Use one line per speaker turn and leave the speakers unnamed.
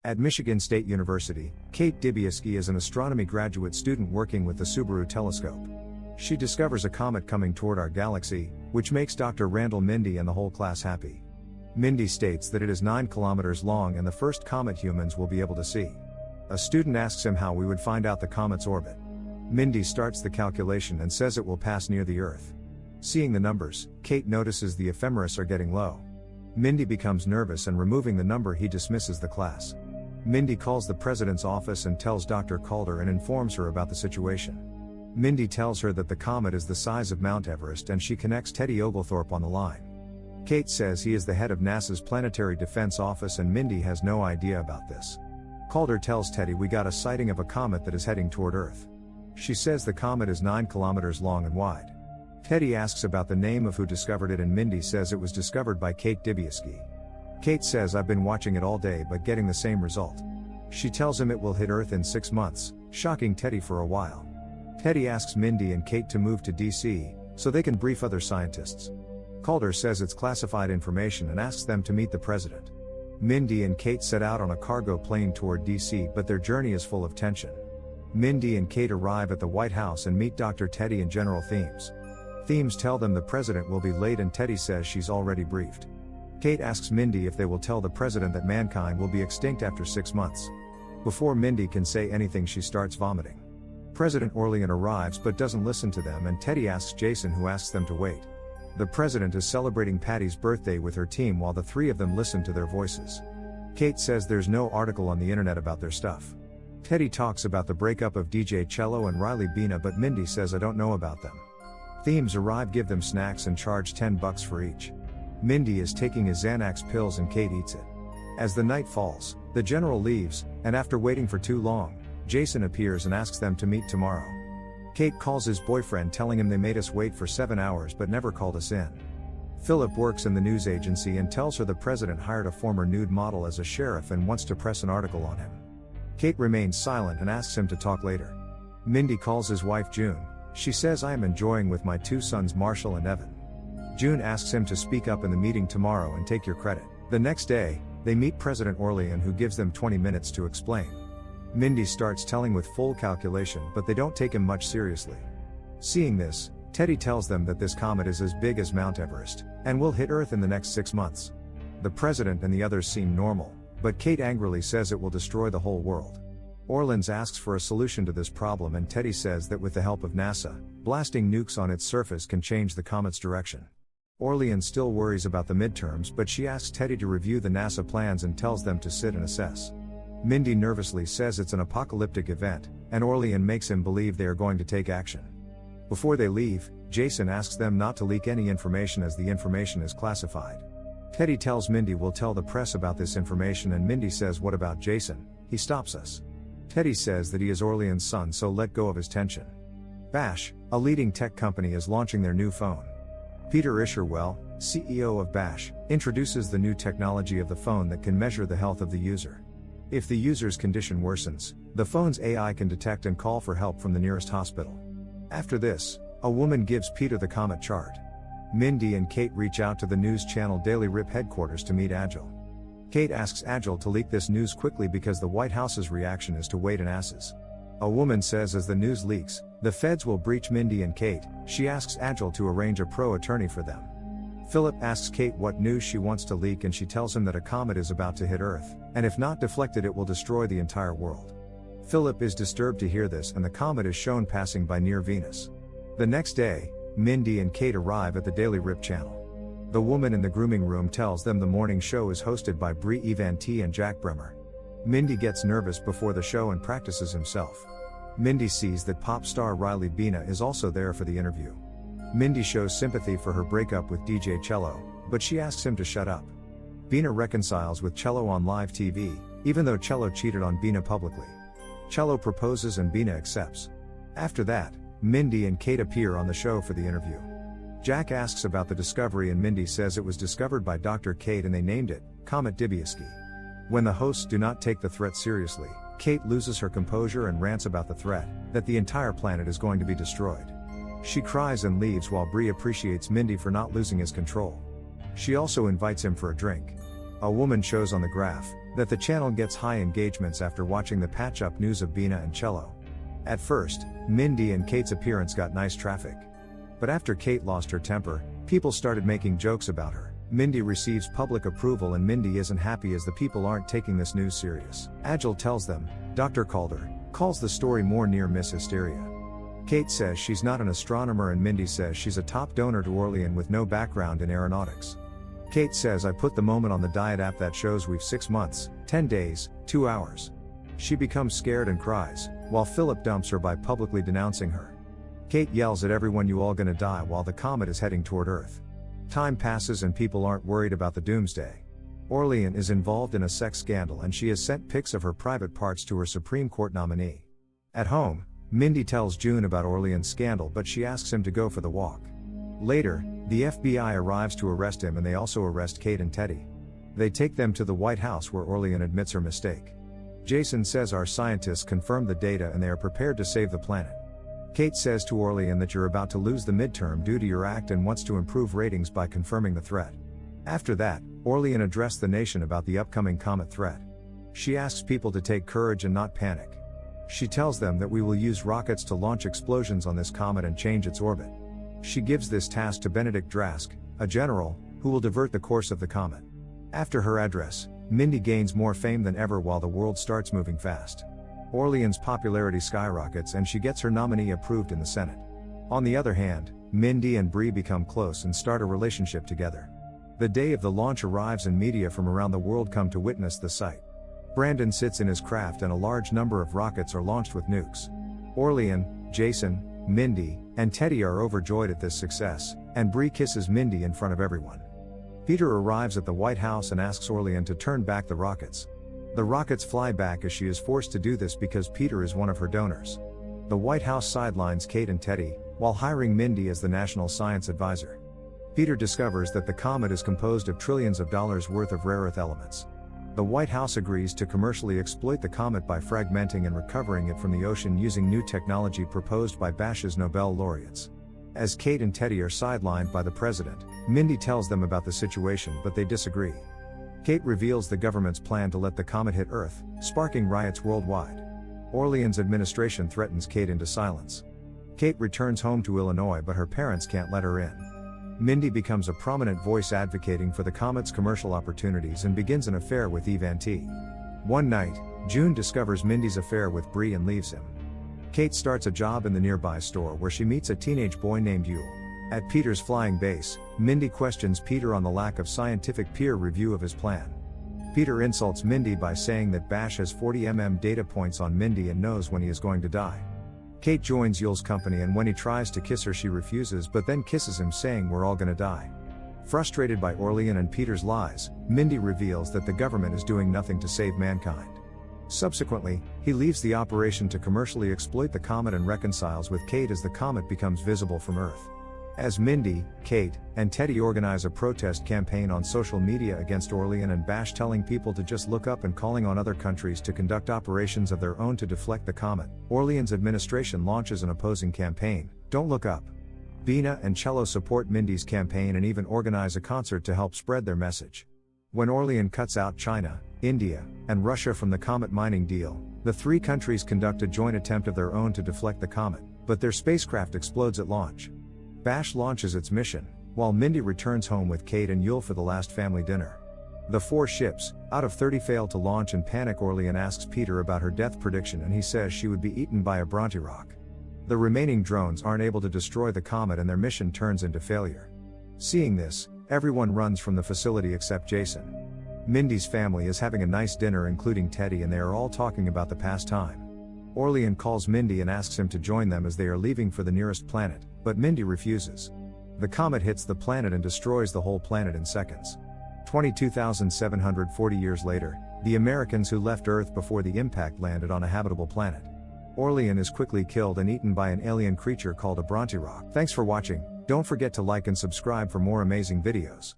At Michigan State University, Kate Dibiewski is an astronomy graduate student working with the Subaru telescope. She discovers a comet coming toward our galaxy, which makes Dr. Randall Mindy and the whole class happy. Mindy states that it is 9 kilometers long and the first comet humans will be able to see. A student asks him how we would find out the comet's orbit. Mindy starts the calculation and says it will pass near the Earth. Seeing the numbers, Kate notices the ephemeris are getting low. Mindy becomes nervous and removing the number he dismisses the class. Mindy calls the president's office and tells Dr. Calder and informs her about the situation. Mindy tells her that the comet is the size of Mount Everest and she connects Teddy Oglethorpe on the line. Kate says he is the head of NASA's Planetary Defense Office and Mindy has no idea about this. Calder tells Teddy we got a sighting of a comet that is heading toward Earth. She says the comet is 9 kilometers long and wide. Teddy asks about the name of who discovered it and Mindy says it was discovered by Kate Dibiewski. Kate says I've been watching it all day but getting the same result. She tells him it will hit Earth in 6 months, shocking Teddy for a while. Teddy asks Mindy and Kate to move to DC, so they can brief other scientists. Calder says it's classified information and asks them to meet the president. Mindy and Kate set out on a cargo plane toward DC but their journey is full of tension. Mindy and Kate arrive at the White House and meet Dr. Teddy and General Themes. Themes tell them the president will be late and Teddy says she's already briefed. Kate asks Mindy if they will tell the president that mankind will be extinct after 6 months. Before Mindy can say anything she starts vomiting. President Orlean arrives but doesn't listen to them and Teddy asks Jason who asks them to wait. The president is celebrating Patty's birthday with her team while the three of them listen to their voices. Kate says there's no article on the internet about their stuff. Teddy talks about the breakup of DJ Cello and Riley Bina but Mindy says I don't know about them. Themes arrive, give them snacks and charge $10 for each. Mindy is taking his Xanax pills and Kate eats it. As the night falls, the general leaves, and after waiting for too long, Jason appears and asks them to meet tomorrow. Kate calls his boyfriend telling him they made us wait for 7 hours but never called us in. Philip works in the news agency and tells her the president hired a former nude model as a sheriff and wants to press an article on him. Kate remains silent and asks him to talk later. Mindy calls his wife June. She says I am enjoying with my 2 sons Marshall and Evan. June asks him to speak up in the meeting tomorrow and take your credit. The next day, they meet President Orlean who gives them 20 minutes to explain. Mindy starts telling with full calculation but they don't take him much seriously. Seeing this, Teddy tells them that this comet is as big as Mount Everest, and will hit Earth in the next 6 months. The president and the others seem normal, but Kate angrily says it will destroy the whole world. Orlean asks for a solution to this problem and Teddy says that with the help of NASA, blasting nukes on its surface can change the comet's direction. Orlean still worries about the midterms but she asks Teddy to review the NASA plans and tells them to sit and assess. Mindy nervously says it's an apocalyptic event, and Orlean makes him believe they are going to take action. Before they leave, Jason asks them not to leak any information as the information is classified. Teddy tells Mindy we'll tell the press about this information and Mindy says what about Jason, he stops us. Teddy says that he is Orlean's son so let go of his tension. Bash, a leading tech company is launching their new phone. Peter Isherwell, CEO of Bash, introduces the new technology of the phone that can measure the health of the user. If the user's condition worsens, the phone's AI can detect and call for help from the nearest hospital. After this, a woman gives Peter the comet chart. Mindy and Kate reach out to the news channel Daily Rip headquarters to meet Agile. Kate asks Agile to leak this news quickly because the White House's reaction is to wait and asses. A woman says as the news leaks, the feds will breach Mindy and Kate. She asks Agile to arrange a pro-attorney for them. Philip asks Kate what news she wants to leak and she tells him that a comet is about to hit Earth, and if not deflected it will destroy the entire world. Philip is disturbed to hear this and the comet is shown passing by near Venus. The next day, Mindy and Kate arrive at the Daily Rip channel. The woman in the grooming room tells them the morning show is hosted by Brie Evanti and Jack Bremer. Mindy gets nervous before the show and practices himself. Mindy sees that pop star Riley Bina is also there for the interview. Mindy shows sympathy for her breakup with DJ Cello, but she asks him to shut up. Bina reconciles with Cello on live TV, even though Cello cheated on Bina publicly. Cello proposes and Bina accepts. After that, Mindy and Kate appear on the show for the interview. Jack asks about the discovery and Mindy says it was discovered by Dr. Kate and they named it Comet Dibiewski. When the hosts do not take the threat seriously, Kate loses her composure and rants about the threat, that the entire planet is going to be destroyed. She cries and leaves while Bree appreciates Mindy for not losing his control. She also invites him for a drink. A woman shows on the graph that the channel gets high engagements after watching the patch-up news of Bina and Cello. At first, Mindy and Kate's appearance got nice traffic. But after Kate lost her temper, people started making jokes about her. Mindy receives public approval and Mindy isn't happy as the people aren't taking this news serious. Agile tells them, Dr. Calder calls the story more near Miss Hysteria. Kate says she's not an astronomer and Mindy says she's a top donor to Orlean with no background in aeronautics. Kate says I put the moment on the diet app that shows we've 6 months, 10 days, 2 hours. She becomes scared and cries, while Philip dumps her by publicly denouncing her. Kate yells at everyone you all gonna die while the comet is heading toward Earth. Time passes and people aren't worried about the Doomsday. Orlean is involved in a sex scandal and she has sent pics of her private parts to her Supreme Court nominee. At home, Mindy tells June about Orlean's scandal but she asks him to go for the walk. Later, the FBI arrives to arrest him and they also arrest Kate and Teddy. They take them to the White House where Orlean admits her mistake. Jason says our scientists confirmed the data and they are prepared to save the planet. Kate says to Orlean that you're about to lose the midterm due to your act and wants to improve ratings by confirming the threat. After that, Orlean addressed the nation about the upcoming comet threat. She asks people to take courage and not panic. She tells them that we will use rockets to launch explosions on this comet and change its orbit. She gives this task to Benedict Drask, a general, who will divert the course of the comet. After her address, Mindy gains more fame than ever while the world starts moving fast. Orlean's popularity skyrockets and she gets her nominee approved in the Senate. On the other hand, Mindy and Bree become close and start a relationship together. The day of the launch arrives and media from around the world come to witness the sight. Brandon sits in his craft and a large number of rockets are launched with nukes. Orlean, Jason, Mindy, and Teddy are overjoyed at this success, and Bree kisses Mindy in front of everyone. Peter arrives at the White House and asks Orlean to turn back the rockets. The rockets fly back as she is forced to do this because Peter is one of her donors. The White House sidelines Kate and Teddy, while hiring Mindy as the national science advisor. Peter discovers that the comet is composed of trillions of dollars worth of rare earth elements. The White House agrees to commercially exploit the comet by fragmenting and recovering it from the ocean using new technology proposed by Bash's Nobel laureates. As Kate and Teddy are sidelined by the president, Mindy tells them about the situation but they disagree. Kate reveals the government's plan to let the comet hit Earth, sparking riots worldwide. Orlean's administration threatens Kate into silence. Kate returns home to Illinois but her parents can't let her in. Mindy becomes a prominent voice advocating for the comet's commercial opportunities and begins an affair with Eve T. One night, June discovers Mindy's affair with Bree and leaves him. Kate starts a job in the nearby store where she meets a teenage boy named Yule. At Peter's flying base, Mindy questions Peter on the lack of scientific peer review of his plan. Peter insults Mindy by saying that Bash has 40 data points on Mindy and knows when he is going to die. Kate joins Yule's company and when he tries to kiss her she refuses but then kisses him saying we're all gonna die. Frustrated by Orlean and Peter's lies, Mindy reveals that the government is doing nothing to save mankind. Subsequently, he leaves the operation to commercially exploit the comet and reconciles with Kate as the comet becomes visible from Earth. As Mindy, Kate, and Teddy organize a protest campaign on social media against Orlean and Bash telling people to just look up and calling on other countries to conduct operations of their own to deflect the comet, Orlean's administration launches an opposing campaign, Don't Look Up. Bina and Cello support Mindy's campaign and even organize a concert to help spread their message. When Orlean cuts out China, India, and Russia from the comet mining deal, the three countries conduct a joint attempt of their own to deflect the comet, but their spacecraft explodes at launch. Bash launches its mission, while Mindy returns home with Kate and Yule for the last family dinner. The 4 ships, out of 30 fail to launch and panic. Orlean asks Peter about her death prediction and he says she would be eaten by a Bronte rock. The remaining drones aren't able to destroy the comet and their mission turns into failure. Seeing this, everyone runs from the facility except Jason. Mindy's family is having a nice dinner including Teddy and they are all talking about the past time. Orlean calls Mindy and asks him to join them as they are leaving for the nearest planet, but Mindy refuses. The comet hits the planet and destroys the whole planet in seconds. 22,740 years later, the Americans who left Earth before the impact landed on a habitable planet. Orlean is quickly killed and eaten by an alien creature called a Bronte rock. Thanks for watching, don't forget to like and subscribe for more amazing videos.